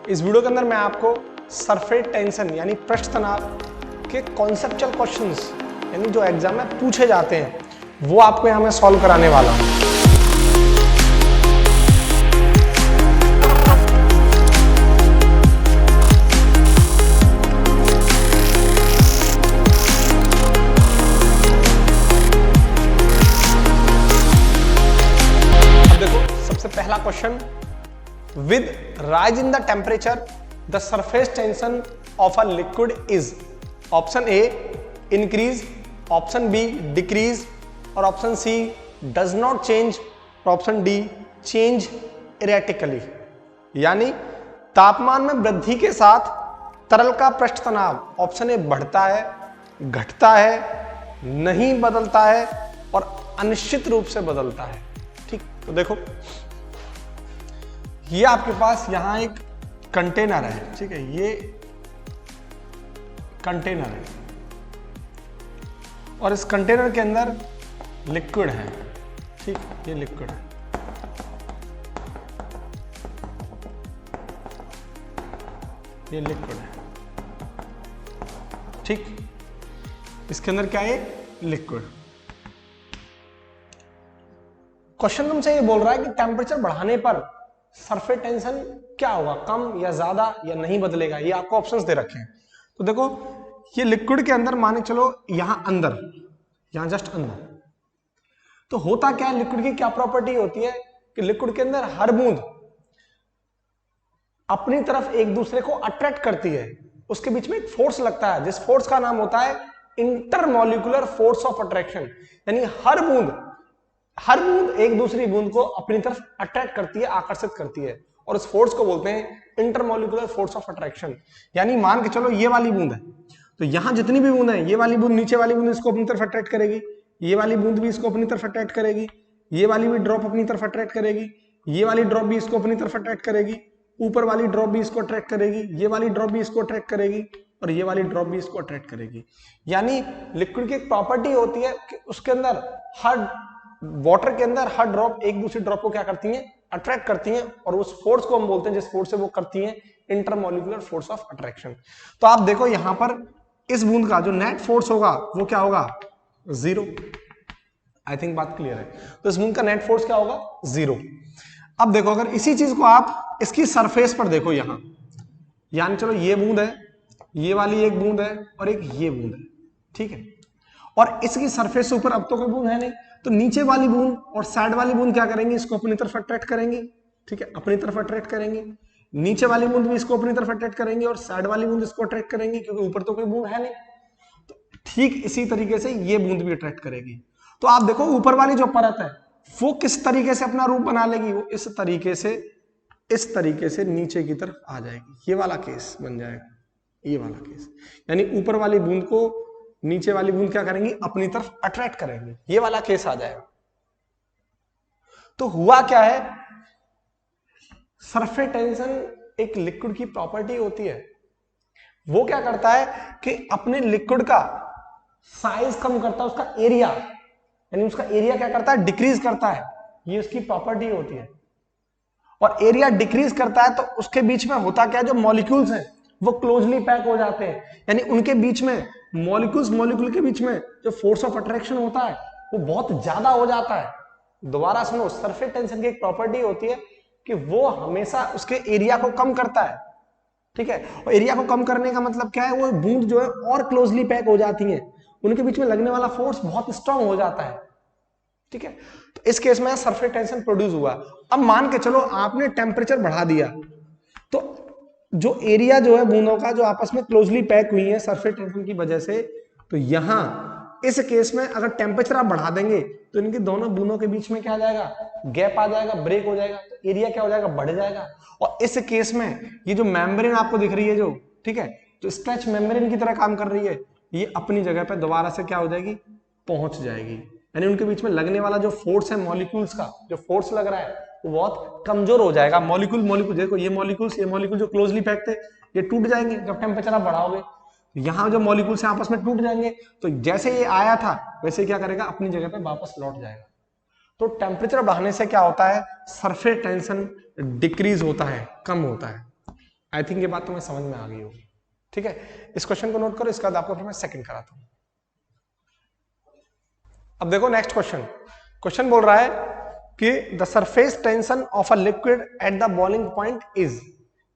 इस वीडियो के अंदर मैं आपको सरफेस टेंशन यानी पृष्ठ तनाव के कॉन्सेप्चुअल क्वेश्चंस यानी जो एग्जाम में पूछे जाते हैं वो आपको यहाँ मैं सॉल्व कराने वाला हूँ। अब देखो सबसे पहला question, with rise in the temperature the surface tension of a liquid is option A increase, option B decrease और option C does not change और option D change erratically। यानी तापमान में वृद्धि के साथ तरल का पृष्ठ तनाव ऑप्शन ए बढ़ता है, घटता है, नहीं बदलता है और अनिश्चित रूप से बदलता है। ठीक, तो देखो ये आपके पास यहां एक कंटेनर है, ठीक है, ये कंटेनर है और इस कंटेनर के अंदर लिक्विड है। ठीक, ये लिक्विड है। ये लिक्विड है। ठीक, इसके अंदर क्या है? लिक्विड। क्वेश्चन तुमसे ये बोल रहा है कि टेम्परेचर बढ़ाने पर सरफेस टेंशन क्या होगा, कम या ज्यादा या नहीं बदलेगा। ये आपको ऑप्शंस दे रखे हैं। तो देखो ये लिक्विड के अंदर माने चलो यहां अंदर, यहां जस्ट अंदर, तो होता क्या है, लिक्विड की क्या प्रॉपर्टी होती है कि लिक्विड के अंदर हर बूंद अपनी तरफ एक दूसरे को अट्रैक्ट करती है। उसके बीच में एक फोर्स लगता है जिस फोर्स का नाम होता है इंटरमॉलिक्यूलर फोर्स ऑफ अट्रैक्शन। यानी हर बूंद एक दूसरी बूंद को अपनी तरफ अट्रैक्ट करती है, आकर्षित करती है और उस फोर्स को बोलते हैं इंटरमॉलिक्यूलर फोर्स ऑफ अट्रैक्शन। यानी मान के चलो ये वाली बूंद है, तो यहां जितनी भी बूंद है, ये वाली बूंद नीचे वाली बूंद इसको अपनी तरफ अट्रैक्ट करेगी, ये वाली बूंद भी इसको अपनी तरफ अट्रैक्ट करेगी, ये वाली भी ड्रॉप अपनी तरफ अट्रैक्ट करेगी, ये वाली ड्रॉप भी इसको अपनी तरफ अट्रैक्ट करेगी, ऊपर वाली ड्रॉप भी इसको अट्रैक्ट करेगी, ये वाली ड्रॉप भी इसको अट्रैक्ट करेगी और ये वाली ड्रॉप भी इसको अट्रैक्ट करेगी। यानी लिक्विड की एक प्रॉपर्टी होती है कि उसके अंदर हर वाटर के अंदर हर ड्रॉप एक दूसरी ड्रॉप को क्या करती हैं? अट्रैक्ट करती हैं और उस फोर्स को हम बोलते हैं, जिस फोर्स से वो करती हैं, इंटरमॉलिक्यूलर फोर्स ऑफ अट्रैक्शन। तो आप देखो यहां पर इस बूंद का जो नेट फोर्स होगा वो क्या होगा? 0। आई थिंक बात क्लियर है। तो इस बूंद का नेट फोर्स क्या होगा? 0। अब देखो अगर इसी चीज को आप इसकी सरफेस पर देखो, यहां यानी चलो ये बूंद है, ये वाली एक बूंद है और एक ये बूंद है, ठीक है, और इसकी सरफेस ऊपर अब तो कोई बूंद है नहीं, तो नीचे वाली बूंद और साइड वाली बूंद क्या करेंगे? इसको अपनी तरफ अट्रैक्ट करेंगे। ठीक है, अपनी तरफ अट्रैक्ट करेंगे। नीचे वाली बूंद भी इसको अपनी तरफ अट्रैक्ट करेंगे और साइड वाली बूंद इसको अट्रैक्ट करेंगे, क्योंकि ऊपर तो कोई बूंद है नहीं। तो ठीक इसी तरीके से ये बूंद भी अट्रैक्ट करेगी। तो आप देखो ऊपर वाली जो परत है वो किस तरीके से अपना रूप बना लेगी? वो इस तरीके से नीचे की तरफ आ जाएगी। ये वाला केस बन जाएगा, ये वाला केस। यानी ऊपर वाली बूंद को नीचे वाली बूंद क्या करेंगी? अपनी तरफ अट्रैक्ट करेंगे। ये वाला केस आ जाएगा। तो हुआ क्या है, सरफेस टेंशन एक लिक्विड की प्रॉपर्टी होती है। वो क्या करता है कि अपने लिक्विड का साइज कम करता है, उसका एरिया, यानी उसका एरिया क्या करता है? डिक्रीज करता है। ये उसकी प्रॉपर्टी होती है। और एरिया डिक्रीज करता है तो उसके बीच में होता क्या है, जो मॉलिक्यूल्स हैं वो क्लोजली पैक हो जाते हैं। यानी उनके बीच में मॉलिक्यूल के बीच में जो फोर्स ऑफ अट्रैक्शन होता है वो बहुत ज्यादा हो जाता है। दोबारा सुनो, सरफेस टेंशन की एक प्रॉपर्टी होती है कि वो हमेशा उसके एरिया को कम करता है। ठीक है, और एरिया को कम करने का मतलब क्या है? वो बूंद जो है और क्लोजली पैक हो जाती है, उनके बीच में लगने वाला फोर्स बहुत स्ट्रांग हो जाता है। ठीक है, तो इस केस में सरफेस टेंशन प्रोड्यूस हुआ। अब मान के चलो आपने टेम्परेचर बढ़ा दिया, तो जो एरिया जो है बूंदों का जो आपस में क्लोजली पैक हुई है सरफेस टेंशन की वजह से, तो यहां इस केस में अगर टेम्परेचर आप बढ़ा देंगे तो इनकी दोनों बूंदों के बीच में क्या आ जाएगा? गैप आ जाएगा, ब्रेक हो जाएगा, तो एरिया क्या हो जाएगा? बढ़ जाएगा। और इस केस में ये जो मेम्ब्रेन आपको दिख रही है, जो ठीक है, जो स्ट्रेच मेम्ब्रेन की तरह काम कर रही है, ये अपनी जगह पे दोबारा से क्या हो जाएगी? पहुंच जाएगी। यानी उनके बीच में लगने वाला जो फोर्स है, मॉलिक्यूल्स का जो फोर्स लग रहा है, वो बहुत कमजोर हो जाएगा। मॉलिक्यूल देखो, ये मॉलिक्यूल जो क्लोजली पैक थे ये टूट जाएंगे जब टेम्परेचर आप बढ़ाओगे। यहां जो मॉलिक्यूल्स हैं आपस में टूट जाएंगे, तो जैसे ये आया था वैसे क्या करेगा? अपनी जगह पे वापस लौट जाएगा। तो टेम्परेचर बढ़ाने से क्या होता है? सरफेस टेंशन डिक्रीज होता है, कम होता है। आई थिंक ये बात तुम्हें समझ में आ गई होगी। ठीक है, इस क्वेश्चन को नोट करो, इसके बाद आपको फिर मैं सेकंड कराता हूं। अब देखो नेक्स्ट क्वेश्चन। क्वेश्चन बोल रहा है कि the surface tension of a liquid at the boiling point is,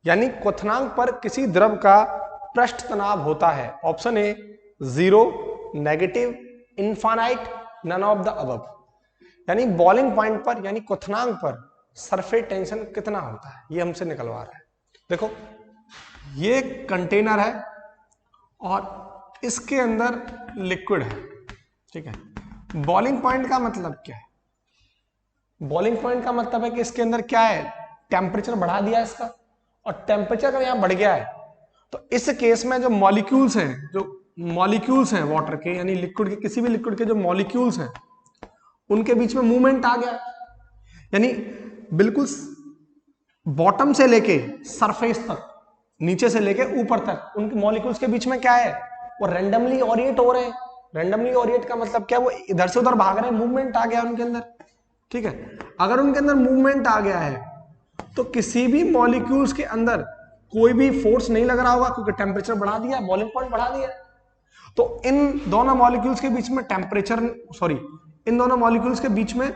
यानी क्वथनांक पर किसी द्रव का पृष्ठ तनाव होता है। Option A 0, negative, infinite, none of the above. यानी बॉइलिंग पॉइंट पर यानी क्वथनांक पर सरफेस टेंशन कितना होता है, ये हमसे निकलवा रहा है। देखो ये कंटेनर है और इसके अंदर लिक्विड है। ठीक है, बॉइलिंग पॉइंट का मतलब क्या है? बॉइलिंग पॉइंट का मतलब है कि इसके अंदर क्या है, टेम्परेचर बढ़ा दिया इसका, और टेम्परेचर अगर यहां बढ़ गया है तो इस केस में जो मॉलिक्यूल्स हैं वाटर के, यानी लिक्विड के, किसी भी लिक्विड के जो मॉलिक्यूल्स हैं उनके बीच में मूवमेंट आ गया, यानी बिल्कुल बॉटम से लेके सरफेस तक, नीचे से लेके ऊपर तक, उनके मॉलिक्यूल्स के बीच में क्या है, वो रैंडमली ओरिएंट हो रहे हैं। रैंडमली ओरिएंट का मतलब क्या, वो इधर से उधर भाग रहे हैं, मूवमेंट आ गया उनके अंदर। ठीक है, अगर उनके अंदर मूवमेंट आ गया है तो किसी भी मॉलिक्यूल्स के अंदर कोई भी फोर्स नहीं लग रहा होगा, क्योंकि टेम्परेचर बढ़ा दिया, बॉइलिंग पॉइंट बढ़ा दिया। तो इन दोनों मॉलिक्यूल्स के बीच में इन दोनों मॉलिक्यूल्स के बीच में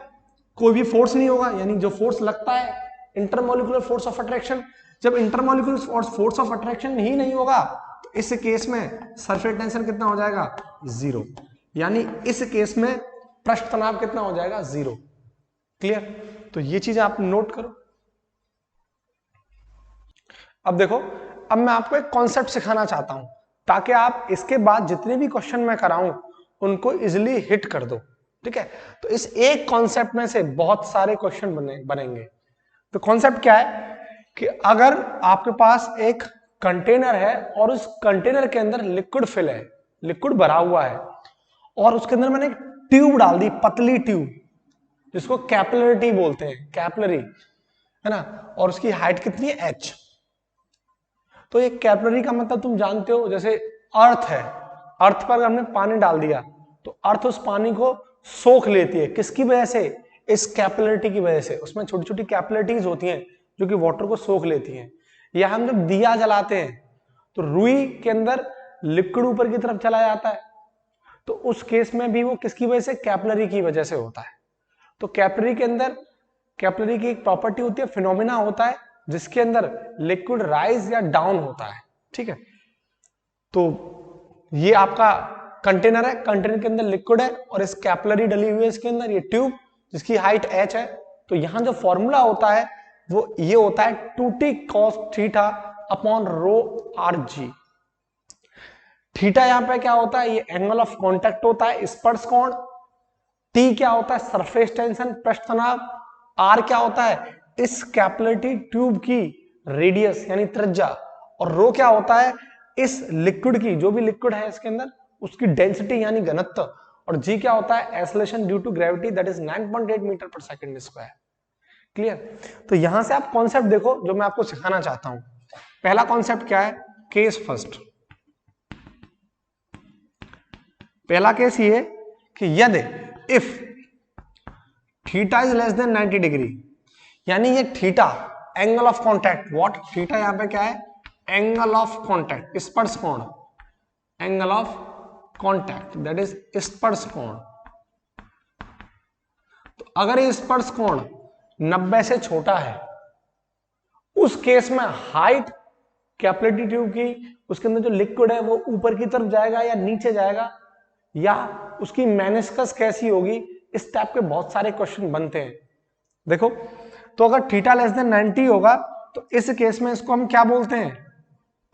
कोई भी फोर्स नहीं होगा, यानी जो फोर्स लगता है इंटरमॉलिक्यूलर फोर्स ऑफ अट्रैक्शन, जब इंटरमॉलिक्यूलर फोर्स ऑफ अट्रैक्शन ही नहीं होगा तो इस केस में सरफेस टेंशन कितना हो जाएगा, 0। यानी इस केस में पृष्ठ तनाव कितना हो जाएगा, 0। क्लियर? तो ये चीज आप नोट करो। अब देखो, अब मैं आपको एक कॉन्सेप्ट सिखाना चाहता हूं ताकि आप इसके बाद जितने भी क्वेश्चन मैं कराऊं उनको इजिली हिट कर दो। ठीक है, तो इस एक कॉन्सेप्ट में से बहुत सारे क्वेश्चन बनेंगे। तो कॉन्सेप्ट क्या है कि अगर आपके पास एक कंटेनर है और उस कंटेनर के अंदर लिक्विड फिल है, लिक्विड भरा हुआ है, और उसके अंदर मैंने एक ट्यूब डाल दी, पतली ट्यूब, जिसको कैपिलरी बोलते हैं, कैपिलरी, है ना, और उसकी हाइट कितनी है, h। तो ये कैपिलरी का मतलब तुम जानते हो, जैसे अर्थ है, अर्थ पर हमने पानी डाल दिया तो अर्थ उस पानी को सोख लेती है, किसकी वजह से, इस कैपिलरिटी की वजह से। उसमें छोटी छोटी कैपिलरिटीज होती हैं जो कि वाटर को सोख लेती हैं। या हम जब दिया जलाते हैं तो रुई के अंदर लिक्विड ऊपर की तरफ चला जाता है, तो उस केस में भी वो किसकी वजह से, कैपिलरी की वजह से होता है। तो कैपिलरी के अंदर, कैपिलरी की एक प्रॉपर्टी होती है, फिनोमिना होता है, जिसके अंदर लिक्विड राइज या डाउन होता है। ठीक है, तो ये आपका कंटेनर है, कंटेनर के अंदर लिक्विड है और इस कैपिलरी डली हुई है इसके अंदर, ये ट्यूब जिसकी हाइट h है। तो यहां जो फॉर्मूला होता है वो ये होता है 2t cos theta upon rho R G. Theta यहां पे क्या होता है, ये एंगल ऑफ कॉन्टैक्ट होता है, स्पर्श कोण। टी क्या होता है, सरफेस टेंशन, पृष्ठ तनाव। आर क्या होता है, इस कैपिलरी ट्यूब की रेडियस यानी त्रिज्या। और रो क्या होता है, इस लिक्विड की, जो भी लिक्विड है इसके अंदर, उसकी डेंसिटी यानी घनत्व। और जी क्या होता है, acceleration due to gravity, that is 9.8 metre per second square. Clear? तो यहां से आप कॉन्सेप्ट देखो जो मैं आपको सिखाना चाहता हूं। पहला कॉन्सेप्ट क्या है, केस फर्स्ट। पहला केस ये कि यदि if theta is less than 90 degree, यानी ये theta angle of contact, what, theta यहां पे क्या है, एंगल ऑफ कॉन्टैक्ट, स्पर्श कोण, angle of contact that is स्पर्श कोण। तो अगर ये स्पर्श कोण 90 से छोटा है, उस केस में हाइट कैपिलरी ट्यूब की, उसके अंदर जो लिक्विड है वो ऊपर की तरफ जाएगा या नीचे जाएगा, या उसकी मेनिस्कस कैसी होगी, इस टाइप के बहुत सारे क्वेश्चन बनते हैं। देखो, तो अगर थीटा लेस देन 90 होगा तो इस केस में इसको हम क्या बोलते हैं,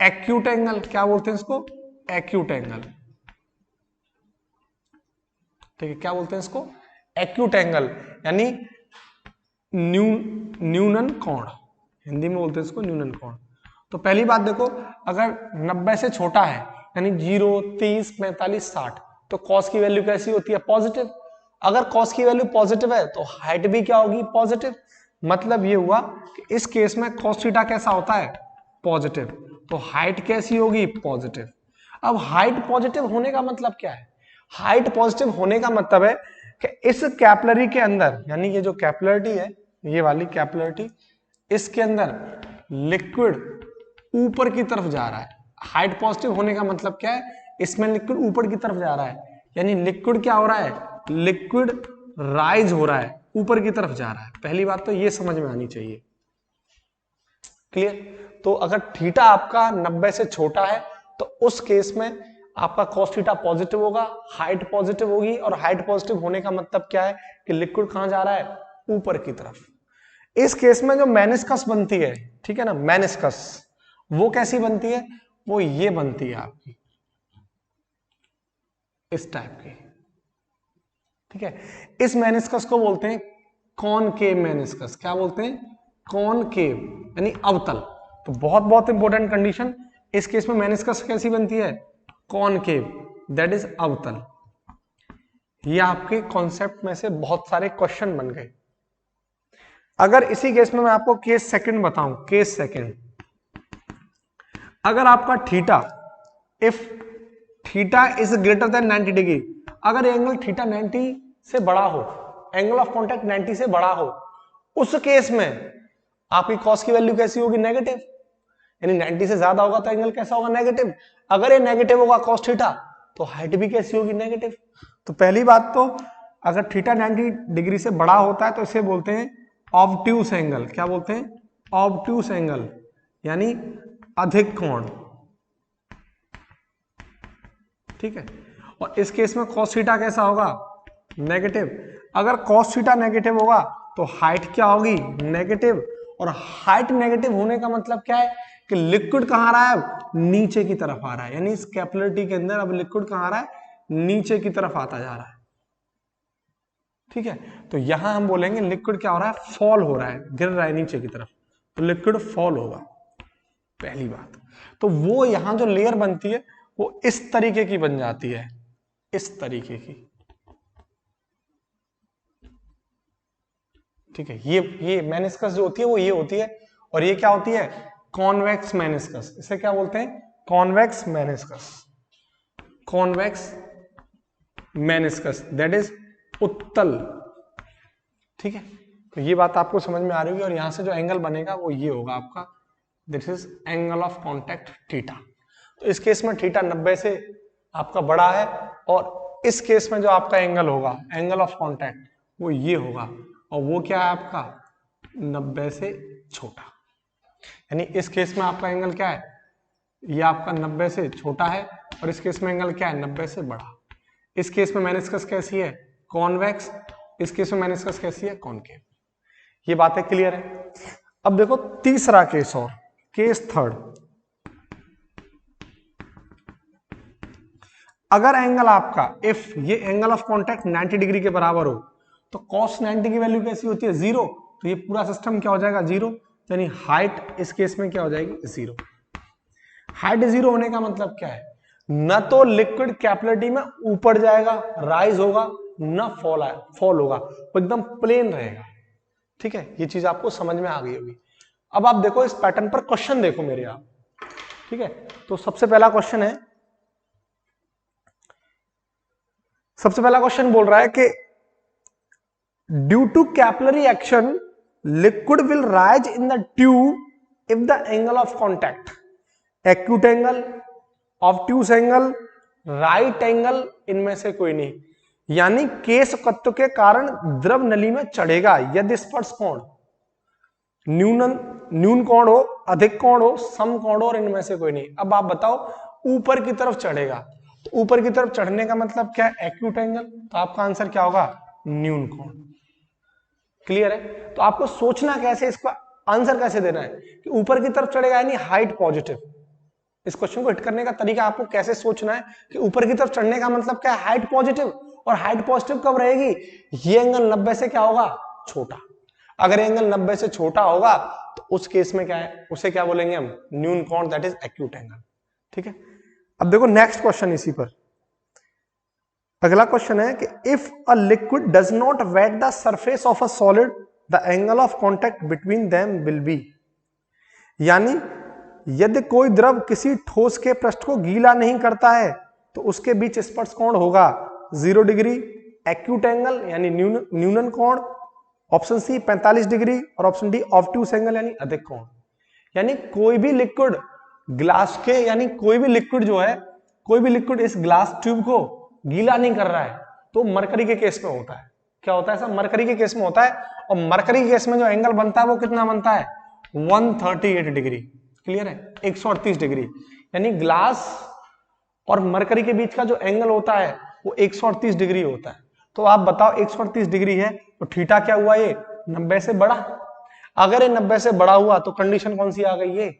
एक्यूट एंगल। क्या बोलते हैं इसको, एक्यूट एंगल। ठीक है, क्या बोलते हैं इसको, एक्यूट एंगल, यानी न्यूनन कोण, हिंदी में बोलते हैं इसको न्यूनन कोण। तो पहली बात देखो, अगर 90 से छोटा है यानी 0, 30, 45, 60, तो कॉस की वैल्यू कैसी होती है, पॉजिटिव। अगर कॉस की वैल्यू पॉजिटिव है तो हाइट भी क्या होगी, पॉजिटिव। मतलब ये हुआ कि इस केस में कॉस थीटा कैसा होता है, पॉजिटिव। तो हाइट कैसी होगी, पॉजिटिव। अब हाइट पॉजिटिव होने का मतलब क्या है, हाइट पॉजिटिव होने का मतलब है कि इस कैपिलरी के अंदर, यानी ये जो कैपिलरी है, ये वाली कैपिलरी, इसके अंदर लिक्विड ऊपर की तरफ जा रहा है। हाइट पॉजिटिव होने का मतलब क्या है, इसमें लिक्विड ऊपर की तरफ जा रहा है, यानी लिक्विड क्या हो रहा है, लिक्विड राइज हो रहा है, ऊपर की तरफ जा रहा है। पहली बात तो ये समझ में आनी चाहिए। क्लियर? तो अगर थीटा आपका 90 से छोटा है तो उस केस में आपका cos थीटा पॉजिटिव होगा, हाइट पॉजिटिव होगी, और हाइट पॉजिटिव होने का मतलब क्या है कि लिक्विड कहां जा रहा है, ऊपर की तरफ। इस केस में जो मेनिस्कस बनती है, ठीक है ना, मेनिस्कस, वो कैसी बनती है, वो ये बनती है आपकी इस टाइप की, ठीक है। इस मेनिस्कस को बोलते हैं कॉनकेव मेनिस्कस। क्या बोलते हैं, कॉनकेव, यानी अवतल। तो बहुत बहुत इंपॉर्टेंट कंडीशन, इस केस में मेनिस्कस कैसी बनती है, कॉनकेव, दैट इज अवतल। ये आपके कॉन्सेप्ट में से बहुत सारे क्वेश्चन बन गए। अगर इसी केस में मैं आपको केस सेकंड बताऊं, केस सेकंड, अगर आपका theta, if theta is greater than 90 degree, अगर एंगल थीटा 90 से बड़ा हो, एंगल ऑफ कॉन्टैक्ट 90 से बड़ा हो, उस केस में आपकी कॉस की वैल्यू कैसी होगी, नेगेटिव, यानी 90 से ज्यादा होगा तो एंगल कैसा होगा, नेगेटिव। अगर ये नेगेटिव होगा कॉस थीटा, तो हाइट भी कैसी होगी, नेगेटिव। तो पहली बात तो अगर थीटा 90 डिग्री से बड़ा होता है तो इसे बोलते हैं ऑब्ट्यूस एंगल। क्या बोलते हैं, ऑब्ट्यूस एंगल, यानी अधिक कोण, ठीक है। और इस केस में cos थीटा कैसा होगा, नेगेटिव। अगर cos थीटा नेगेटिव होगा तो हाइट क्या होगी, नेगेटिव। और हाइट नेगेटिव होने का मतलब क्या है कि लिक्विड कहां आ रहा है, नीचे की तरफ आ रहा है, यानी इस कैपिलरी के अंदर अब लिक्विड कहां आ रहा है, नीचे की तरफ आता जा रहा है, ठीक है। तो यहां हम बोलेंगे लिक्विड क्या हो रहा है, फॉल हो रहा है, गिर रहा है नीचे की तरफ, तो लिक्विड फॉल होगा, पहली बात। तो वो यहां जो लेयर बनती है वो इस तरीके की बन जाती है, इस तरीके की, ठीक है। ये मेनिस्कस जो होती है वो ये होती है, और ये क्या होती है, कॉन्वेक्स मेनिस्कस। इसे क्या बोलते हैं, convex meniscus, convex meniscus, that is उत्तल, ठीक है। तो ये बात आपको समझ में आ रही होगी। और यहां से जो एंगल बनेगा वो ये होगा आपका, this is angle of contact theta. तो इस केस में थीटा 90 से आपका बड़ा है, और इस केस में जो आपका एंगल होगा, एंगल ऑफ कॉन्टैक्ट, वो ये होगा, और वो क्या है आपका 90 से छोटा। यानी इस केस में आपका एंगल क्या है, ये आपका 90 से छोटा है, और इस केस में एंगल क्या है, 90 से बड़ा। इस केस में मेनिस्कस कैसी है, कॉन्वेक्स, इस केस में मेनिस्कस कैसी है, कॉनकेव। ये बातें क्लियर है। अब देखो तीसरा केस, और केस थर्ड, अगर एंगल आपका, इफ ये एंगल ऑफ कॉन्टैक्ट 90 डिग्री के बराबर हो, तो cos 90 की वैल्यू कैसी होती है, 0। तो ये पूरा सिस्टम क्या हो जाएगा, 0। यानी हाइट इस केस में क्या हो जाएगी, 0। हाइट 0 होने का मतलब क्या है, न तो लिक्विड कैपिलरी में ऊपर जाएगा, राइज होगा, न फॉल होगा, वो एकदम प्लेन रहेगा, ठीक है। ये चीज आपको समझ में आ गई होगी। अब आप देखो इस पैटर्न पर क्वेश्चन देखो मेरे आप, ठीक है। तो सबसे पहला क्वेश्चन है, सबसे पहला क्वेश्चन बोल रहा है कि due to capillary action liquid will rise in the tube if the angle of contact, acute angle, obtuse angle, right angle, इनमें से कोई नहीं। यानी केशकत्व के कारण द्रव नली में चढ़ेगा यदि स्पर्श कोण न्यून कोण हो, अधिक कोण हो, सम कोण हो, और इनमें से कोई नहीं। अब आप बताओ, ऊपर की तरफ चढ़ेगा, तो ऊपर की तरफ चढ़ने का मतलब क्या है, एक्यूट एंगल। तो आपका आंसर क्या होगा, न्यून कोण। क्लियर है। तो आपको सोचना कैसे, इसका आंसर कैसे देना है कि ऊपर की तरफ चढ़ेगा यानी हाइट पॉजिटिव। इस क्वेश्चन को हिट करने का तरीका आपको कैसे सोचना है कि ऊपर की तरफ चढ़ने का मतलब क्या है, हाइट पॉजिटिव। और हाइट पॉजिटिव कब रहेगी, ये एंगल 90 से क्या होगा, छोटा। अगर एंगल 90 से छोटा होगा तो उस केस में क्या है, उसे क्या बोलेंगे हम, न्यून कोण, दैट इज एक्यूट एंगल, ठीक है। अब देखो नेक्स्ट क्वेश्चन, इसी पर अगला क्वेश्चन है कि if a liquid does not wet the surface of a solid the angle of contact between them will be. यानी यदि कोई द्रव किसी ठोस के पृष्ठ को गीला नहीं करता है तो उसके बीच स्पर्श कोण होगा 0 डिग्री, एक्यूट एंगल यानी न्यूनन कोण, ऑप्शन सी 45 डिग्री, और ऑप्शन डी ऑब्ट्यूस एंगल यानी अधिक कोण। यानी कोई भी लिक्विड ग्लास के, यानी कोई भी लिक्विड जो है, कोई भी लिक्विड इस ग्लास ट्यूब को गीला नहीं कर रहा है, तो मरकरी के केस में होता है। क्या होता है? ऐसा मरकरी के केस में होता है। और मरकरी के केस में जो एंगल बनता है वो कितना बनता है? 138 डिग्री। क्लियर है? 138 डिग्री। यानी ग्लास और मरकरी के बीच का जो एंगल होता है वो 138 डिग्री होता है। तो आप बताओ 138 डिग्री है तो थीटा क्या हुआ? ये 90 से बड़ा। अगर ये 90 से बड़ा हुआ तो कंडीशन कौन सी आ गई? ये।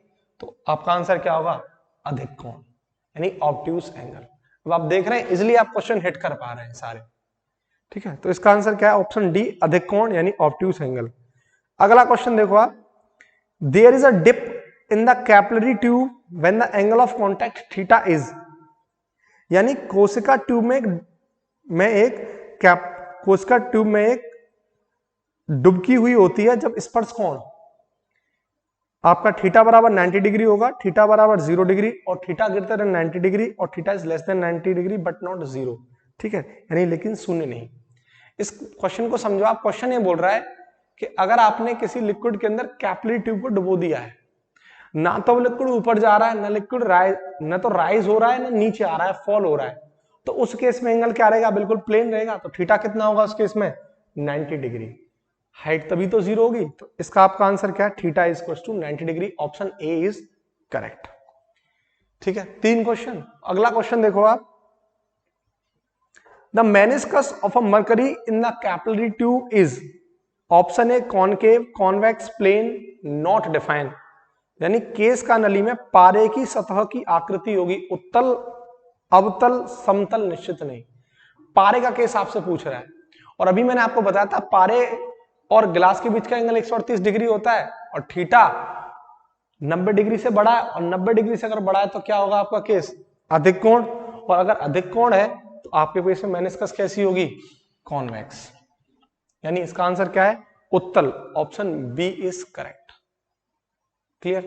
तो आपका आंसर क्या होगा? अधिक कोण, यानी ऑब्ट्यूज एंगल। अब आप देख रहे हैं इजिली आप क्वेश्चन हिट कर पा रहे हैं सारे। ठीक है, तो इसका आंसर क्या है? ऑप्शन डी, अधिक कोण यानी ऑब्ट्यूज एंगल। अगला क्वेश्चन देखो आप, there is a dip in the capillary tube when the angle of contact theta is, यानी कोशिका ट्यूब में एक डुबकी हुई होती है जब स्पर्श कोण आपका थीटा बराबर 90 डिग्री होगा, थीटा बराबर 0 डिग्री और थीटा ग्रेटर देन 90 डिग्री और theta is less than 90 degree but not 0। ठीक है, यानी लेकिन शून्य नहीं। इस क्वेश्चन को समझो आप। क्वेश्चन ये बोल रहा है कि अगर आपने किसी लिक्विड के अंदर कैपिलरी ट्यूब को डुबो दिया है, ना तो लिक्विड ऊपर जा रहा है, ना लिक्विड ना तो राइज हो रहा है, ना नीचे आ रहा है, फॉल हो रहा है, तो उस केस में एंगल क्या रहेगा? बिल्कुल प्लेन रहेगा। तो थीटा कितना होगा उस केस में? 90 डिग्री। हाइट तभी तो 0 होगी। तो इसका आपका आंसर क्या है? Theta is equal to 90 degree. Option A is correct. ठीक है, 3 क्वेश्चन। अगला क्वेश्चन देखो आप, the meniscus of a mercury in the capillary tube is, option A concave, convex, plane, not define. यानी केस का नली में पारे की सतह की आकृति होगी उत्तल, अवतल, समतल, निश्चित नहीं। पारे का केस आपसे पूछ रहा है। और अभी मैंने आपको बताया था पारे और ग्लास के बीच का एंगल 138 डिग्री होता है और थीटा 90 डिग्री से बड़ा है, और 90 डिग्री से अगर बड़ा है तो क्या होगा आपका केस? अधिक कोण। और अगर अधिक कोण है तो आपके केस में मेनिस्कस कैसी होगी? कॉन्वेक्स। यानी इसका आंसर क्या है? उत्तल। Option B is correct. Clear?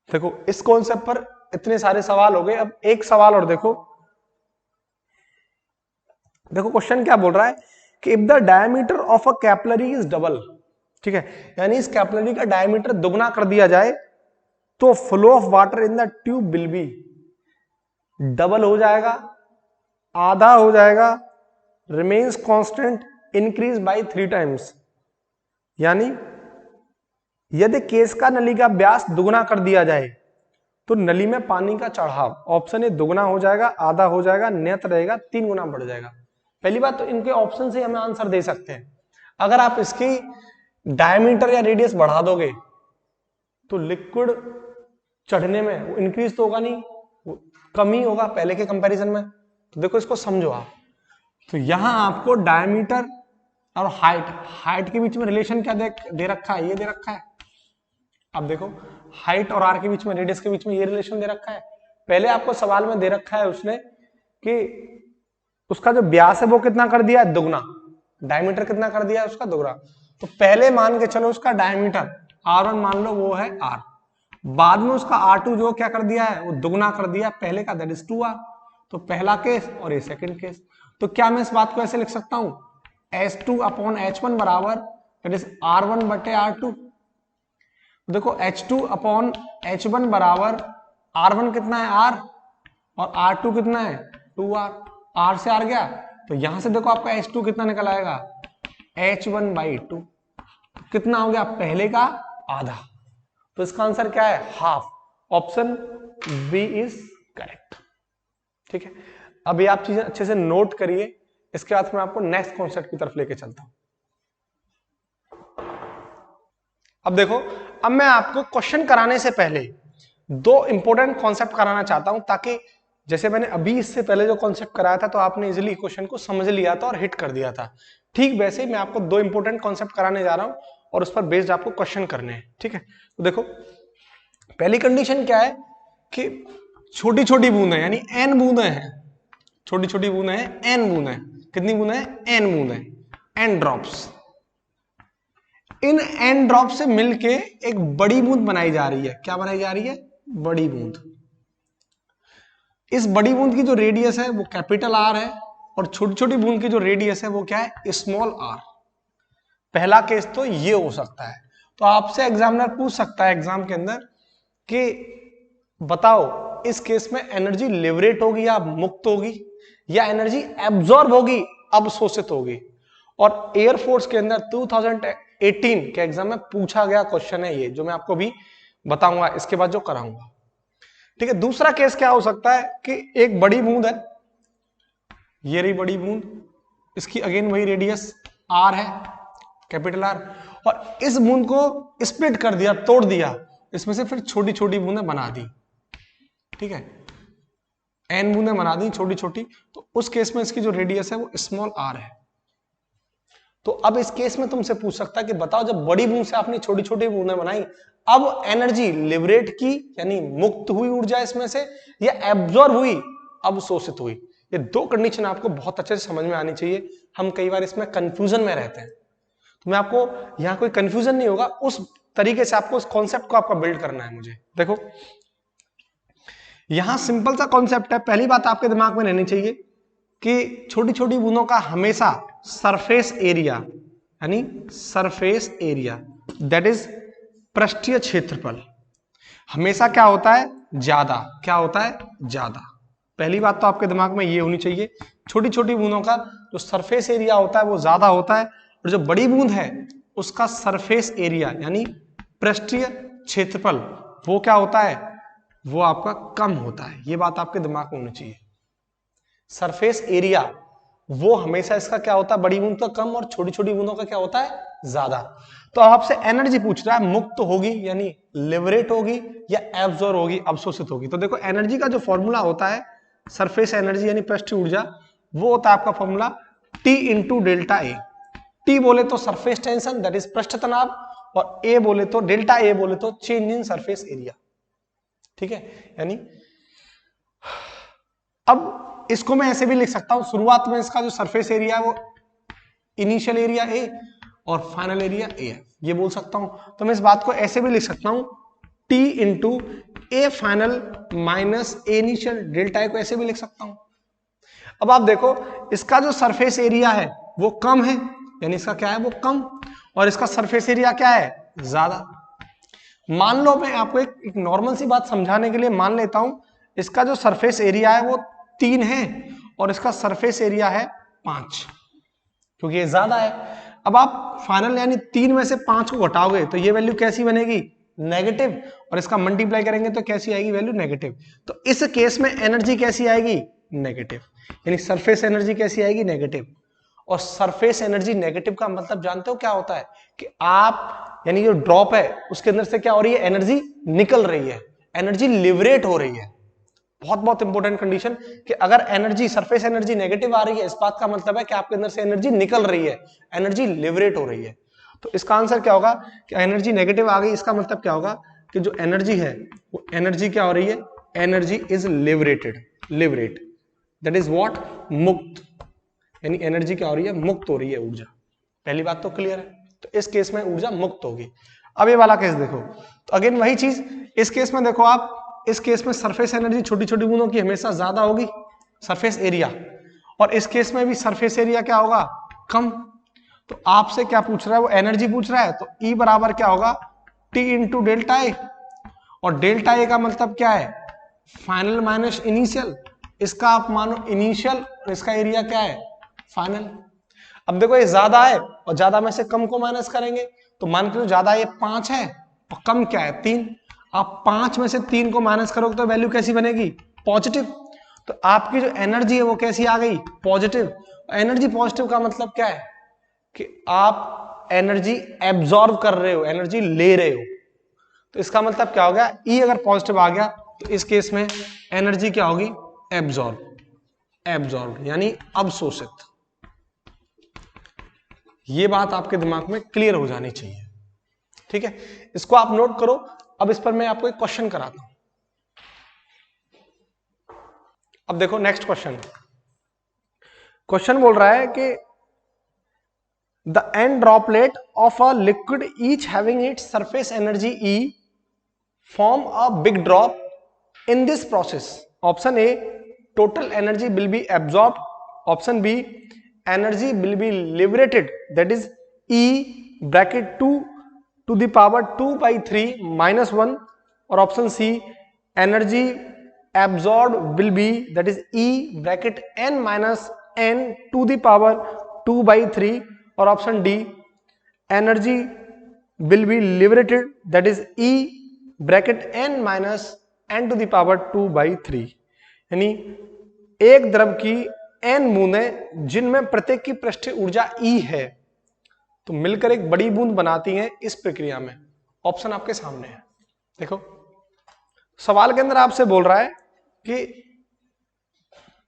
देखो इस कॉन्सेप्ट पर इतने सारे सवाल हो गए। अब एक सवाल और देखो क्वेश्चन क्या बोल रहा है कि if the diameter of a capillary is double, ठीक है, यानी इस कैपिलरी का डायमीटर दुगना कर दिया जाए तो flow of water in the tube will be, double हो जाएगा, आधा हो जाएगा, remains constant, increase by 3 times. यानी यदि केस का नली का व्यास दुगना कर दिया जाए तो नली में पानी का चढ़ाव, ऑप्शन ए दुगना हो जाएगा, आधा हो जाएगा, नियत रहेगा, 3 गुना बढ़ जाएगा। पहली बात तो इनके ऑप्शन से हमें आंसर दे सकते हैं। अगर आप इसकी डायमीटर या रेडियस बढ़ा दोगे तो लिक्विड चढ़ने में वो इंक्रीज तो होगा नहीं, वो कम ही होगा पहले के कंपैरिजन में। तो देखो इसको समझो आप। तो यहां आपको डायमीटर और हाइट के बीच में रिलेशन क्या दे रखा है? ये दे रखा है। अब देखो हाइट और आर के बीच में, रेडियस के बीच में ये रिलेशन दे रखा है। पहले आपको सवाल में दे रखा है उसने कि उसका जो व्यास है वो कितना कर दिया है? दुगना। डायमीटर कितना कर दिया है? उसका दुगना। तो पहले मान के चलो उसका डायमीटर R1 मान लो वो है R, बाद में उसका R2 जो क्या कर दिया है? वो दुगना कर दिया पहले का, दैट इज 2R। तो पहला केस और ये सेकंड केस। तो क्या मैं इस बात को ऐसे लिख सकता हूं? H2 अपॉन H1 बराबर दैट इज R1 बटे R2। देखो H2 अपॉन H1 बराबर R1 कितना है? R, और R2 कितना है? 2R। R से R गया तो यहां से देखो आपका H2 कितना निकल आएगा? H1/2। कितना हो गया? पहले का आधा। तो इसका आंसर क्या है? Half. Option B is correct. ठीक है, अभी आप चीजें अच्छे से नोट करिए, इसके बाद मैं आपको नेक्स्ट कॉन्सेप्ट की तरफ लेके चलता हूं। अब देखो, अब मैं आपको क्वेश्चन कराने से पहले 2 इंपॉर्टेंट कॉन्सेप्ट कराना चाहता हूं, ताकि जैसे मैंने अभी इससे पहले जो कॉन्सेप्ट कराया था तो आपने इजीली क्वेश्चन को समझ लिया था और हिट कर दिया था। ठीक वैसे ही मैं आपको 2 इंपॉर्टेंट कॉन्सेप्ट कराने जा रहा हूं और उस पर बेस्ड आपको क्वेश्चन करने हैं। ठीक है, तो देखो पहली कंडीशन क्या है कि छोटी छोटी बूंदें, यानी n बूंदें हैं, छोटी छोटी बूंदें हैं, n बूंदें। कितनी बूंदें हैं? n बूंदें, n ड्रॉप्स। इन n ड्रॉप से मिलके एक बड़ी बूंद बनाई जा रही है। क्या बनाई जा रही है? बड़ी बूंद। इस बड़ी बूंद की जो रेडियस है वो कैपिटल R है और छोटी छोटी बूंद की जो रेडियस है वो क्या है? Small r। पहला केस तो ये हो सकता है। तो आपसे एग्जामिनर पूछ सकता है एग्जाम के अंदर कि बताओ इस केस में एनर्जी लिबरेट होगी या मुक्त होगी, या एनर्जी एब्जॉर्ब होगी, अवशोषित होगी। और एयरफोर्स के अंदर 2018 के एग्जाम में पूछा गया क्वेश्चन है ये, जो मैं आपको भी बताऊंगा इसके बाद जो कराऊंगा। ठीक है, दूसरा केस क्या हो सकता है कि एक बड़ी बूंद है, ये रही बड़ी बूंद, इसकी अगेन वही रेडियस आर है, कैपिटल आर, और इस बूंद को स्प्लिट कर दिया, तोड़ दिया, इसमें से फिर छोटी छोटी बूंदें बना दी। ठीक है, एन बूंदें बना दी छोटी छोटी, तो उस केस में इसकी जो रेडियस है वो स्मॉल आर है। तो अब इस केस में तुमसे पूछ सकता है कि बताओ जब बड़ी बूंद से आपने छोटी छोटी बूंदें बनाई, अब एनर्जी लिबरेट की यानी मुक्त हुई ऊर्जा इसमें से, या एब्जॉर्ब हुई, अवशोषित हुई। ये दो कंडीशन आपको बहुत अच्छे से समझ में आनी चाहिए। हम कई बार इसमें कंफ्यूजन में रहते हैं, तो मैं आपको यहां कोई कंफ्यूजन नहीं होगा, उस तरीके से आपको उस कॉन्सेप्ट को आपका बिल्ड करना है। मुझे देखो यहां सिंपल सा कॉन्सेप्ट है। पहली बात आपके दिमाग में रहनी चाहिए कि छोटी छोटी बूंदों का हमेशा सरफेस एरिया यानी सरफेस एरिया दैट इज पृष्ठीय क्षेत्रफल हमेशा क्या होता है, ज्यादा। क्या होता है, ज्यादा। पहली बात तो आपके दिमाग में ये होनी चाहिए, छोटी छोटी बूंदों का जो सरफेस एरिया होता है वो ज्यादा होता है, और जो बड़ी बूंद है उसका सरफेस एरिया यानी पृष्ठीय क्षेत्रफल वो क्या होता है, वो आपका कम होता है। ये बात आपके दिमाग में होनी चाहिए। सरफेस एरिया वो हमेशा इसका क्या होता है, बड़ी बूंद का कम, और छोटी छोटी बूंदों का क्या होता है, ज्यादा। तो अब आपसे एनर्जी पूछ रहा है, मुक्त होगी यानी लिबरेट होगी, या एब्जॉर्ब होगी, अवशोषित होगी। तो देखो एनर्जी का जो फॉर्मूला होता है, सरफेस एनर्जी यानी पृष्ठीय ऊर्जा, वो होता है आपका फॉर्मूला T इंटू डेल्टा ए। टी बोले तो सरफेस टेंशन दैट इज पृष्ठ तनाव, और ए बोले तो डेल्टा ए बोले तो चेंज इन सरफेस एरिया। ठीक है, यानी अब इसको मैं ऐसे भी लिख सकता हूं, शुरुआत में इसका जो सरफेस एरिया है वो इनिशियल एरिया ए और फाइनल एरिया ए है, ये बोल सकता हूं। तो मैं इस बात को ऐसे भी लिख सकता हूं, T into A final minus A initial, delta A को ऐसे भी लिख सकता हूं। अब आप देखो इसका जो सरफेस एरिया है वो कम है, यानी इसका क्या है, वो कम, और इसका सरफेस एरिया क्या है, ज्यादा। मान लो मैं आपको एक नॉर्मल सी बात समझाने के लिए मान लेता हूं, इसका जो सरफेस एरिया है वो 3 है और इसका सरफेस एरिया है 5, क्योंकि ये ज्यादा है। अब आप फाइनल यानी 3 में से 5 को घटाओगे तो ये वैल्यू कैसी बनेगी, नेगेटिव, और इसका मल्टीप्लाई करेंगे तो कैसी आएगी वैल्यू, नेगेटिव। तो इस केस में एनर्जी कैसी आएगी, नेगेटिव, यानी सरफेस एनर्जी कैसी आएगी, नेगेटिव। और सरफेस एनर्जी नेगेटिव का मतलब जानते हो क्या होता है, कि आप यानी जो ड्रॉप है उसके अंदर से क्या हो रही है, एनर्जी निकल रही है, एनर्जी लिबरेट हो रही है। बहुत बहुत इंपॉर्टेंट कंडीशन कि अगर एनर्जी सरफेस एनर्जी नेगेटिव आ रही है, इस बात का मतलब है कि आपके अंदर से एनर्जी निकल रही है, एनर्जी लिबरेट हो रही है। तो इसका आंसर क्या होगा कि एनर्जी नेगेटिव आ गई, इसका मतलब क्या होगा कि जो एनर्जी है वो एनर्जी क्या हो रही है, energy is liberated, liberate that is what, मुक्त, यानी एनर्जी क्या हो रही है, मुक्त हो रही है ऊर्जा। पहली बात तो क्लियर है, तो इस केस में ऊर्जा मुक्त होगी। अब ये वाला केस देखो, तो अगेन वही चीज, इस केस में देखो आप, इस केस में सरफेस एनर्जी छोटी छोटी बूंदों की हमेशा ज्यादा होगी, सरफेस एरिया, और इस केस में भी सरफेस एरिया क्या होगा, कम। तो आपसे क्या पूछ रहा है, वो एनर्जी पूछ रहा है, तो E बराबर क्या होगा, T इंटू डेल्टा ए, और डेल्टा ए का मतलब क्या है, फाइनल माइनस इनिशियल, इसका आप मानो इनिशियल और इसका एरिया क्या है, फाइनल। अब देखो ये ज्यादा है और ज्यादा में से कम को माइनस करेंगे, तो मान के ज्यादा ये 5 है और कम क्या है, 3। आप 5 में से 3 को माइनस करोगे तो वैल्यू कैसी बनेगी, पॉजिटिव। तो आपकी जो एनर्जी है वो कैसी आ गई, पॉजिटिव। एनर्जी पॉजिटिव का मतलब क्या है कि आप एनर्जी एब्जॉर्ब कर रहे हो, एनर्जी ले रहे हो। तो इसका मतलब क्या हो गया, ई अगर पॉजिटिव आ गया तो इस केस में एनर्जी क्या होगी, एब्जॉर्ब, एब्जॉर्ब यानी अवशोषित। ये बात आपके दिमाग में क्लियर हो जानी चाहिए, ठीक है, इसको आप नोट करो। अब इस पर मैं आपको एक क्वेश्चन कराता हूं। अब देखो नेक्स्ट क्वेश्चन, क्वेश्चन बोल रहा है कि the end droplet of a liquid each having its surface energy E form a big drop in this process. Option A, total energy will be absorbed. Option B, energy will be liberated, that is E bracket 2 to the power 2 by 3 minus 1. और option C, energy absorb will be that is E bracket n minus n to the power 2/3, और option D energy will be liberated that is E bracket n minus n to the power 2/3। यानी एक द्रव की n बूंदें जिनमें प्रत्येक की पृष्ठीय ऊर्जा E है तो मिलकर एक बड़ी बूंद बनाती हैं इस प्रक्रिया में। ऑप्शन आपके सामने है। देखो सवाल के अंदर आपसे बोल रहा है कि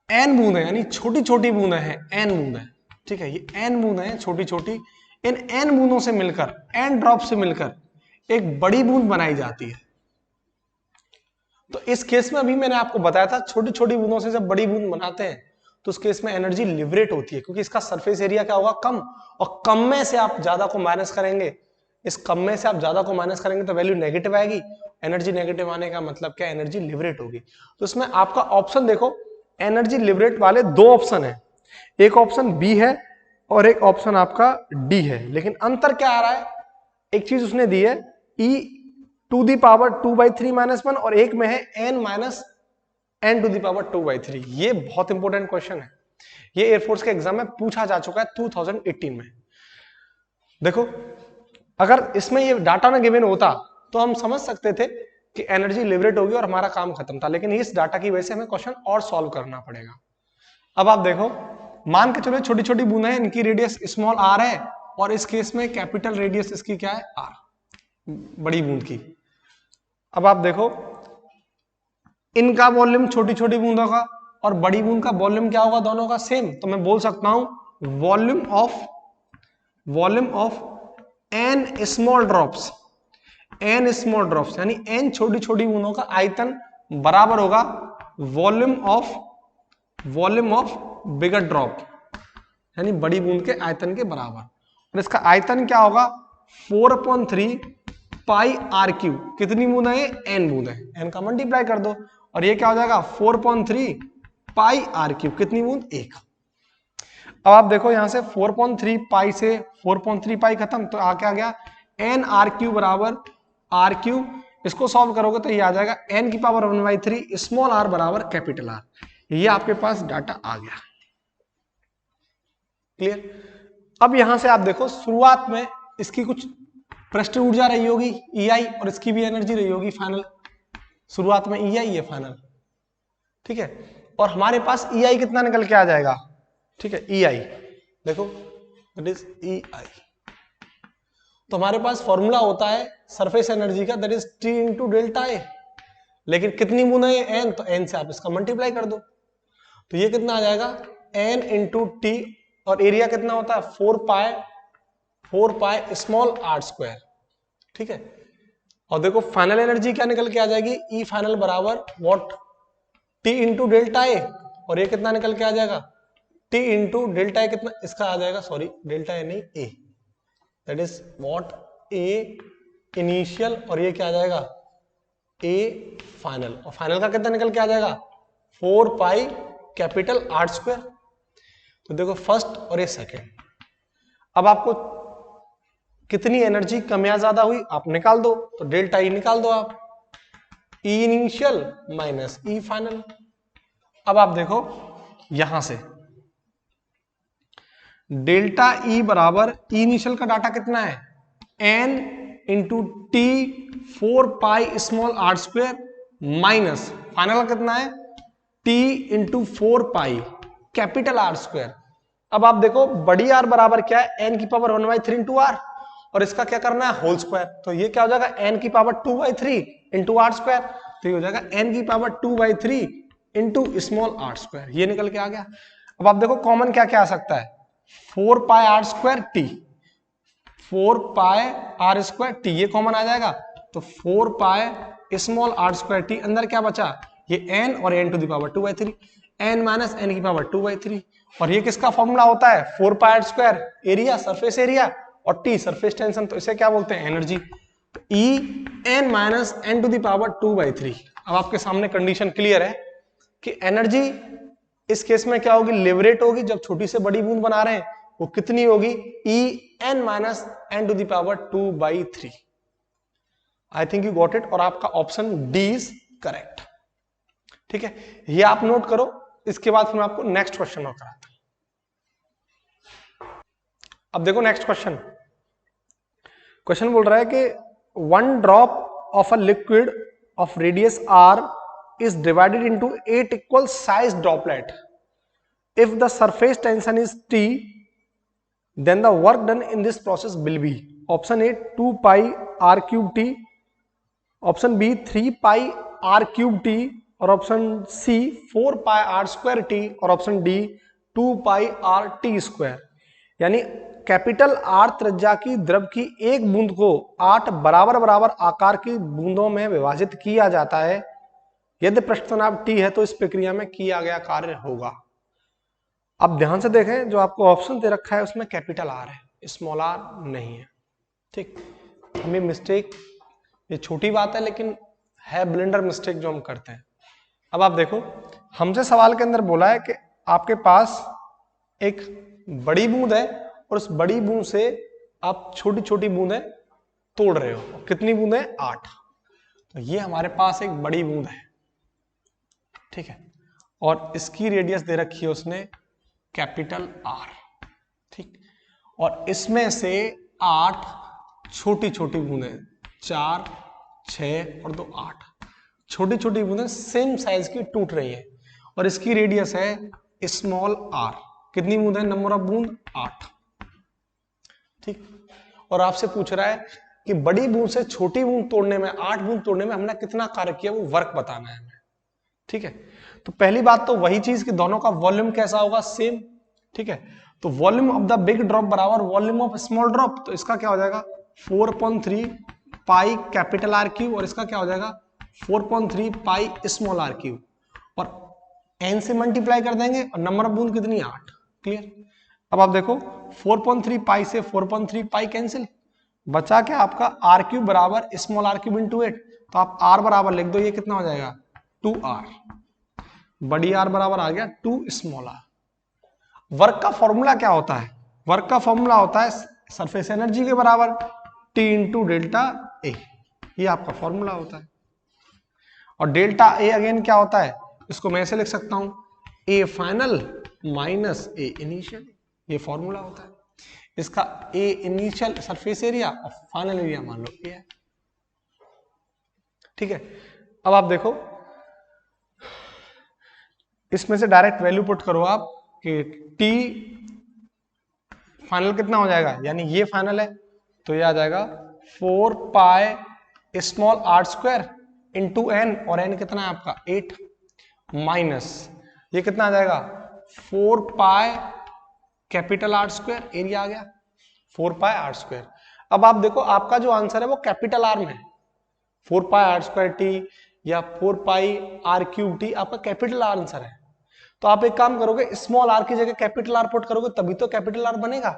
n बूंदें यानी छोटी छोटी बूंदें हैं, n बूंदें, ठीक है, ये n बूंदें हैं छोटी छोटी, इन n बूंदों से मिलकर, n ड्रॉप से मिलकर एक बड़ी बूंद बनाई जाती है। तो इस केस में अभी मैंने आपको बताया था छोटी छोटी बूंदों से जब बड़ी बूंद बनाते हैं तो उस केस में एनर्जी लिबरेट होती है, क्योंकि इसका सरफेस एरिया क्या होगा, कम, और कम में से आप ज्यादा को माइनस करेंगे, इस कम में से आप ज्यादा को माइनस करेंगे तो वैल्यू नेगेटिव आएगी। एनर्जी नेगेटिव आने का मतलब क्या, एनर्जी लिबरेट होगी। तो इसमें आपका ऑप्शन देखो, एनर्जी लिबरेट वाले दो ऑप्शन है, एक ऑप्शन बी है और एक ऑप्शन आपका डी है, लेकिन अंतर क्या आ रहा है, एक चीज उसने दी है E to the power 2/3 minus 1 और एक में है n minus n to the power 2/3। ये बहुत इंपॉर्टेंट क्वेश्चन है, ये एयरफोर्स के एग्जाम में पूछा जा चुका है 2018 में। देखो अगर इसमें ये डाटा ना गिवन होता तो हम समझ सकते थे कि एनर्जी लिबरेट होगी और हमारा काम खत्म था, लेकिन इस डाटा की वजह से हमें क्वेश्चन और सॉल्व करना पड़ेगा। अब आप देखो, मान के चलो छोटी छोटी बूंदें हैं, इनकी रेडियस स्मॉल r है और इस केस में कैपिटल रेडियस इसकी क्या है, r, बड़ी बूंद की। अब आप देखो इनका वॉल्यूम छोटी छोटी बूंदों का और बड़ी बूंद का वॉल्यूम क्या होगा, दोनों का सेम, तो मैं बोल सकता हूं volume of n small drops, n small drops यानी n छोटी छोटी बूंदों का आयतन बराबर होगा वॉल्यूम ऑफ बिगर ड्रॉप, यानी बड़ी बूंद के आयतन के बराबर, और इसका आयतन क्या होगा 4/3 पाई आर क्यूब। कितनी बूंदें हैं, n बूंदें, n का मल्टीप्लाई कर दो और ये क्या हो जाएगा 4/3 पाई आर क्यूब, कितनी बूंद, 1। अब आप देखो यहां से 4/3 पाई से 4/3 पाई खत्म, तो आ क्या गया n आर क्यूब बराबर आर क्यूब। इसको सॉल्व करोगे तो ये आ जाएगा n की पावर 1/3 स्मॉल r बराबर कैपिटल R। ये आपके पास डाटा आ गया, क्लियर। अब यहां से आप देखो शुरुआत में इसकी कुछ पृष्ठीय ऊर्जा रही होगी EI और इसकी भी एनर्जी रही होगी फाइनल, शुरुआत में EI है फाइनल, ठीक है, और हमारे पास EI कितना निकल के आ जाएगा, ठीक है, EI देखो दैट इज EI। तो हमारे पास फॉर्मूला होता है सरफेस एनर्जी का that is T into delta A, लेकिन कितनी बूंदें हैं n, तो n से आप इसका मल्टीप्लाई कर दो, तो ये कितना आ जाएगा n इंटू टी, और एरिया कितना होता है 4 पाई स्मॉल r स्क्वायर, ठीक है। और देखो फाइनल एनर्जी क्या निकल के आ जाएगी, E फाइनल बराबर व्हाट, T इंटू डेल्टा ए, और ये कितना निकल के आ जाएगा T इंटू डेल्टा ए, कितना इसका आ जाएगा, सॉरी डेल्टा ए नहीं A, that is what A initial, और ये क्या आ जाएगा A फाइनल, और फाइनल का कितना निकल के आ जाएगा 4 पाई कैपिटल R स्क्वायर। तो देखो फर्स्ट और ये सेकेंड। अब आपको कितनी एनर्जी कम या ज्यादा हुई आप निकाल दो, तो डेल्टा ई निकाल दो आप, E initial minus E final. अब आप देखो यहां से डेल्टा E बराबर E इनिशियल का डाटा कितना है n into T 4 pi small r square minus final का कितना है T into 4 pi capital R square. अब आप देखो बड़ी R बराबर क्या है n की पावर 1/3 इंटू R, और इसका क्या करना है होल स्क्वायर, तो ये क्या हो जाएगा n की पावर 2/3 इंटू R स्क्वायर, तो ये हो जाएगा n की पावर 2/3 इंटू स्मॉल r स्क्वायर, ये निकल के आ गया। अब आप देखो कॉमन क्या क्या आ सकता है 4 pi R square T, 4 pi R square T, ये कॉमन आ जाएगा, तो 4 pi small r square T, अंदर क्या बचा ये n और n to the power 2/3, n minus n की पावर 2/3, और ये किसका फॉर्मूला होता है 4 pi R square area surface area और T सरफेस टेंशन, तो इसे क्या बोलते हैं एनर्जी, तो E n minus n to the power 2/3। अब आपके सामने कंडीशन क्लियर है कि एनर्जी इस केस में क्या होगी, लिबरेट होगी, जब छोटी से बड़ी बूंद बना रहे हैं वो कितनी होगी E n minus n to the power 2/3। I think you got it, और आपका ऑप्शन डी इज करेक्ट। ठीक है, ये आप नोट करो, इसके बाद फिर मैं आपको नेक्स्ट क्वेश्चन और कराता हूं। अब देखो नेक्स्ट क्वेश्चन, क्वेश्चन बोल रहा है कि 1 drop of a liquid of radius r is divided into 8 equal sized droplet. If the surface tension is T, then the work done in this process will be option A 2 pi r cube T, option B 3 pi r cube T, और option C 4 pi r square T, और option D 2 pi r T square। यानी capital R त्रिज्या की द्रव की एक बूंद को 8 बराबर बराबर आकार की बूंदों में विभाजित किया जाता है। यदि पृष्ठ तनाव T है तो इस प्रक्रिया में किया गया कार्य होगा। अब ध्यान से देखें, जो आपको ऑप्शन दे रखा है उसमें कैपिटल R है, स्मॉल r नहीं है। ठीक, हमें मिस्टेक, ये छोटी बात है लेकिन है ब्लेंडर मिस्टेक जो हम करते हैं। अब आप देखो, हमसे सवाल के अंदर बोला है कि आपके पास एक बड़ी बूंद है और उस बड़ी बूंद से आप छोटी छोटी बूंदें तोड़ रहे हो। कितनी बूंदें? 8। तो ये हमारे पास एक बड़ी बूंद है, ठीक है, और इसकी रेडियस दे रखी है उसने कैपिटल R। ठीक, और इसमें से 8 छोटी छोटी बूंदें, 4, 6 और 2 8 छोटी छोटी बूंदें सेम साइज की टूट रही है, और इसकी रेडियस है स्मॉल r। कितनी बूंद है? नंबर ऑफ बूंद 8। ठीक, और आपसे पूछ रहा है कि बड़ी बूंद से छोटी बूंद तोड़ने में, 8 बूंद तोड़ने में हमने कितना कार्य किया, वो वर्क बताना है हमें। ठीक है, तो पहली बात तो वही चीज कि दोनों का वॉल्यूम कैसा होगा? सेम। ठीक है, तो volume of the big drop बराबर वॉल्यूम ऑफ स्मॉल ड्रॉप, तो इसका क्या हो जाएगा 4.3 पाई कैपिटल R क्यूब, और इसका क्या हो जाएगा 4.3 पाई स्मॉल r क्यूब, और n से मल्टीप्लाई कर देंगे, और नंबर ऑफ बूंद कितनी? 8। क्लियर। अब आप देखो 4.3 पाई से 4.3 पाई कैंसिल, बचा क्या आपका r क्यूब बराबर स्मॉल r क्यूब इंटू 8, तो आप r बराबर लिख दो, ये कितना हो जाएगा 2r, बड़ी r बराबर आ गया 2 स्मॉल r। वर्क का फॉर्मूला क्या होता है? वर्क का फॉर्मूला होता है सरफेस एनर्जी के बराबर T इंटू डेल्टा ए, ये आपका फॉर्मूला होता है। और डेल्टा ए अगेन क्या होता है? इसको मैं ऐसे लिख सकता हूं, ए फाइनल माइनस ए इनिशियल, ये फॉर्मूला होता है। इसका ए इनिशियल सरफेस एरिया और फाइनल एरिया मान लो ये है। ठीक है, अब आप देखो इसमें से डायरेक्ट वैल्यू पुट करो आप कि टी फाइनल कितना हो जाएगा, यानी ये फाइनल है तो ये आ जाएगा 4 pi small r square into n, और n कितना है आपका 8, माइनस ये कितना आ जाएगा 4 pi capital R square, area आ गया 4 पाई R स्क्वायर। अब आप देखो आपका जो आंसर है वो कैपिटल R में है, 4 पाई R स्क्वायर टी या 4 पाई R क्यूब टी आपका कैपिटल R आंसर है। तो आप एक काम करोगे, स्मॉल r की जगह कैपिटल R पुट करोगे तभी तो कैपिटल R बनेगा।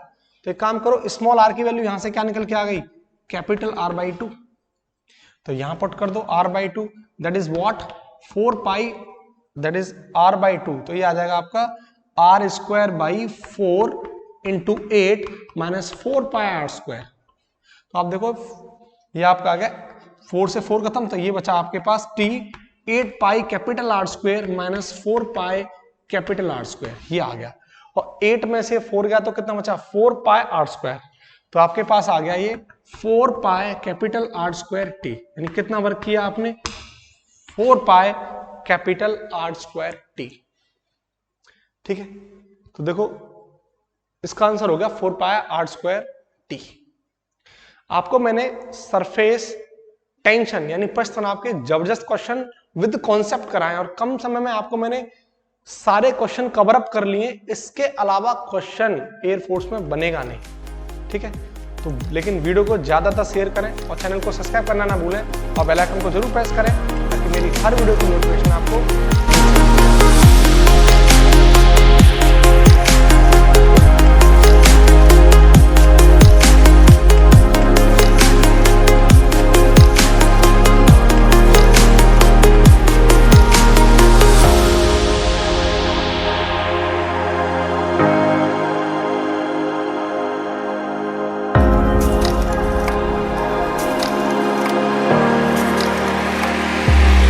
तो एक काम करो, स्मॉल r की वैल्यू यहां से क्या निकल के आ गई, कैपिटल R/2, तो यहां पुट कर दो R/2, that is what 4 pi, that is R/2, तो ये आ जाएगा आपका R square by 4 into 8 minus 4 pi R square. तो आप देखो ये आपका आ गया 4 से 4 खत्म, तो ये बचा आपके पास T 8 पाई capital R square minus 4 pi capital R square, ये आ गया। और 8 में से 4 गया तो कितना बचा 4 पाई R स्क्वायर, तो आपके पास आ गया ये 4 pi capital R square T, यानी कितना वर्क किया आपने 4 pi capital R square T. ठीक है, तो देखो इसका आंसर हो गया 4 पाई R स्क्वायर टी। आपको मैंने सरफेस टेंशन यानी पृष्ठ तनाव के जबरदस्त क्वेश्चन विद कॉन्सेप्ट कराए, और कम समय में आपको मैंने सारे क्वेश्चन कवर अप कर लिए। इसके अलावा क्वेश्चन एयरफोर्स में बनेगा नहीं। ठीक है, तो लेकिन वीडियो को ज्यादातर शेयर करें और चैनल को सब्सक्राइब करना ना भूलें, और बेल आइकन को जरूर प्रेस करें ताकि मेरी हर वीडियो की नोटिफिकेशन आपको